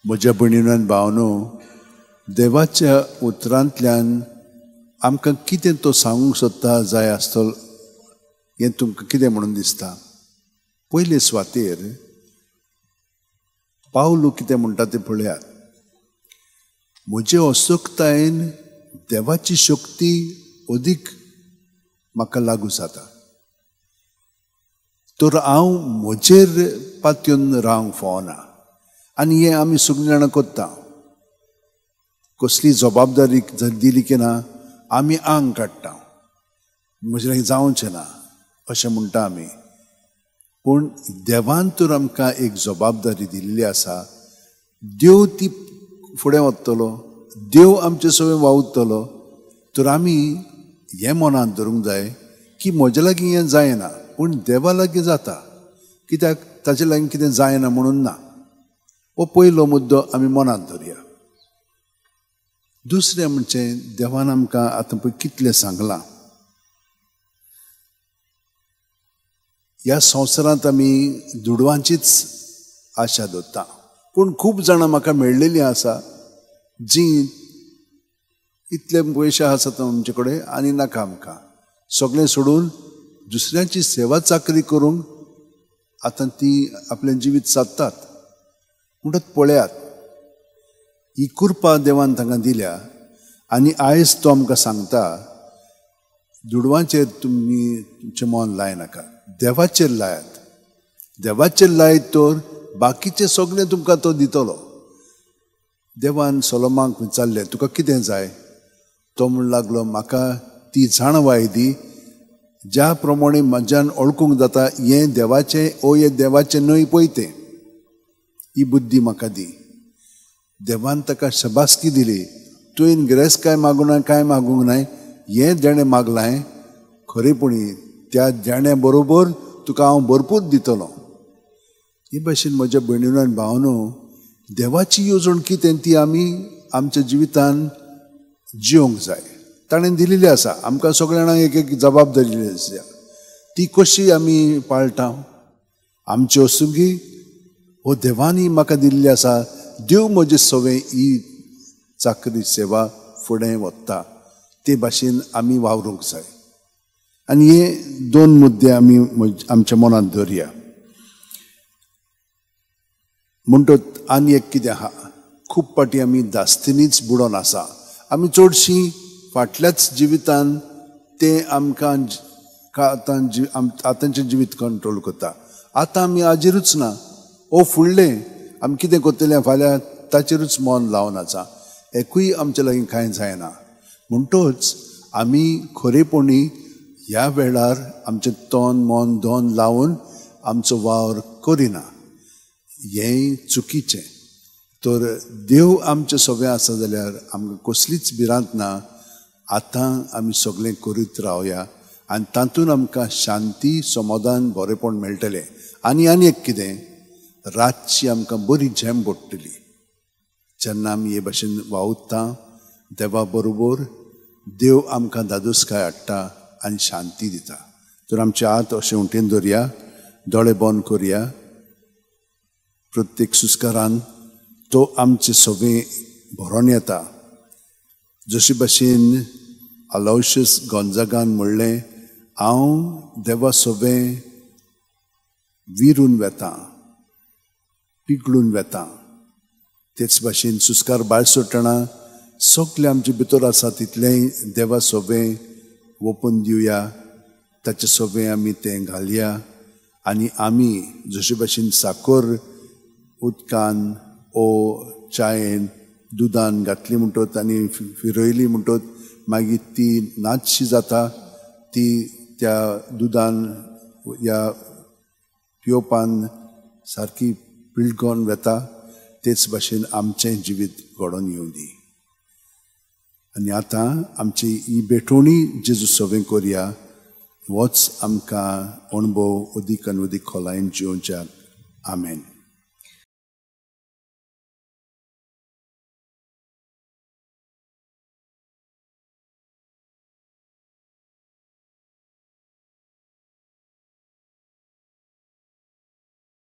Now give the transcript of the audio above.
म्हज्या भयणीनो आनी भावनो, देवाच्या उतरांतल्यान आमकां कितें तो सांगूंक सोदता जाय आसतलो हें तुमकां कितें म्हणून दिसता? पयले सुवातेर पावलू कितें म्हणटा तें पळयात. म्हजे असोक्तायेन देवाची शक्ती अदीक म्हाका लागू जाता, तर हांव म्हजेर पातयेवन रावंक फावना. आनी हें आमी सगळीं जाणां करता. कसली जबाबदारी जर दिली की ना आमी आंग काडटा, म्हजे लागीं जावचें ना अशें म्हणटा आमी. पूण देवान तर आमकां एक जबाबदारी दिल्ली आसा. देव ती फुडें वतलो, देव आमचे सगळें वावुरतलो. तर आमी हें मनांत धरूंक जाय की म्हजे लागीं हें जायना, पूण देवा लागीं जाता. कित्याक ताचे लागीं कितें जायना म्हणून ना. हो पयलो मुद्दो आमी मनांत धरया. दुसरें म्हणजे देवान आमकां आतां पळय कितलें सांगलां. ह्या संवसारांत आमी दुडवांचीच आशा दवरता, पूण खूब जाणां म्हाका मेळ्ळेलीं आसा जीं इतले पयशे आसात आमचे कडेन आनी नाका आमकां, सगळें सोडून दुसऱ्यांची सेवा चाकरी करूंक आतां ती आपलें जिवीत सादतात. म्हणटात पळयात, ही कृपा देवान तांकां दिल्या. आनी आयज तो आमकां सांगता, दुडवांचेर तुमी तुमचें मन लायनाका, देवाचेर लायात. देवाचेर लायत तर बाकीचें सगळें तुमकां तो दितलो. देवान सोलोमाक विचारलें, तुका कितें जाय? तो म्हण लागलो, म्हाका ती जाणवाय दी ज्या प्रमाणे म्हाज्यान ओळखूंक जाता हें देवाचें ओ हें देवाचें न्हय पळय तें. ही बुद्धी म्हाका दी. देवान ताका शबासकी दिली. तुवें गिरेस्त मागूंक ना, कांय मागूंक नाय, हें देणें मागलां खरेपणी त्या देण्या बरोबर तुका हांव भरपूर दितलो. हे भाशेन म्हज्या भयणीनो आनी भावनो, देवाची येवजण कितें ती आमी आमच्या जिवितान जियोंक जाय. ताणें दिलेली आसा आमकां सगळ्या जाणांक एक एक जबाबदारी दिल्ली आसा. ती कशी आमी पाळटा? आमच्यो सुगी हो देवानी म्हाका दिल्ली आसा. देव म्हजे सवें ही चाकरी सेवा फुडें व्हरता, ते भाशेन आमी वावरूंक जाय. आनी हे दोन मुद्दे आमी आमच्या मनांत धरया. म्हणटत आनी एक कितें आहा, खूब पाटी आमी दास्तिनीच बुडोन आसा. आमी चडशीं फाटल्याच जिवितान तें आमकां आतांचें जिवीत कंट्रोल करता. आतां आमी हाजेरूच ना. ओ फुडलें आमी कितें करतलें फाल्यां ताचेरूच मन लावन आसा. एकूय आमच्या लागीं कांय जायना. म्हणटच आमी खरेपणी ह्या वेळार आमचें तन मन धन लावन आमचो वावर करिना. हें चुकीचें. तर देव आमचें सगळें आसा जाल्यार आमकां कसलीच भिरांत ना. आतां आमी सगळें करीत रावया आनी तातूंत आमकां शांती समाधान बरेपण मेळटलें. आनी एक कितें, रातची आमकां बरी झेम पडटली. जेन्ना आमी हे भाशेन वावुरता देवा बरोबर, देव आमकां दादोसकाय हाडटा आनी शांती दिता. तर आमचे हात अशें उंटेन धरया, दोळे बंद करया. प्रत्येक सुस्कारान तो आमचें सगळें भरोन येता. जशे भाशेन अलाउशियस गोंजागान म्हणलें, हांव देवा सगळें विरून वेतां, पिगळून वेतां. तेच भाशेन सुस्कार भायर सरतना सगळें आमचे भितर आसा तितलेंय देवा सगळें ओपून दिवया. ताचें सगळें आमी तें घालया. आनी आमी जशे भाशेन साकर उदकान ओ चायेन दुदान घातली म्हणटत आनी फिरयली म्हणटत मागीर ती नाचशी जाता. ती त्या दुदान या पिवपान सारकी पिळगोन वेता. तेच भाशेन आमचें जिवीत घडोवन येवं दी. आनी आतां आमची ही बेठोणी जेजू सवें करया. होच आमकां अणभव अदीक आनी अदीक खोलायेन जिवोवच्याक. आमेन.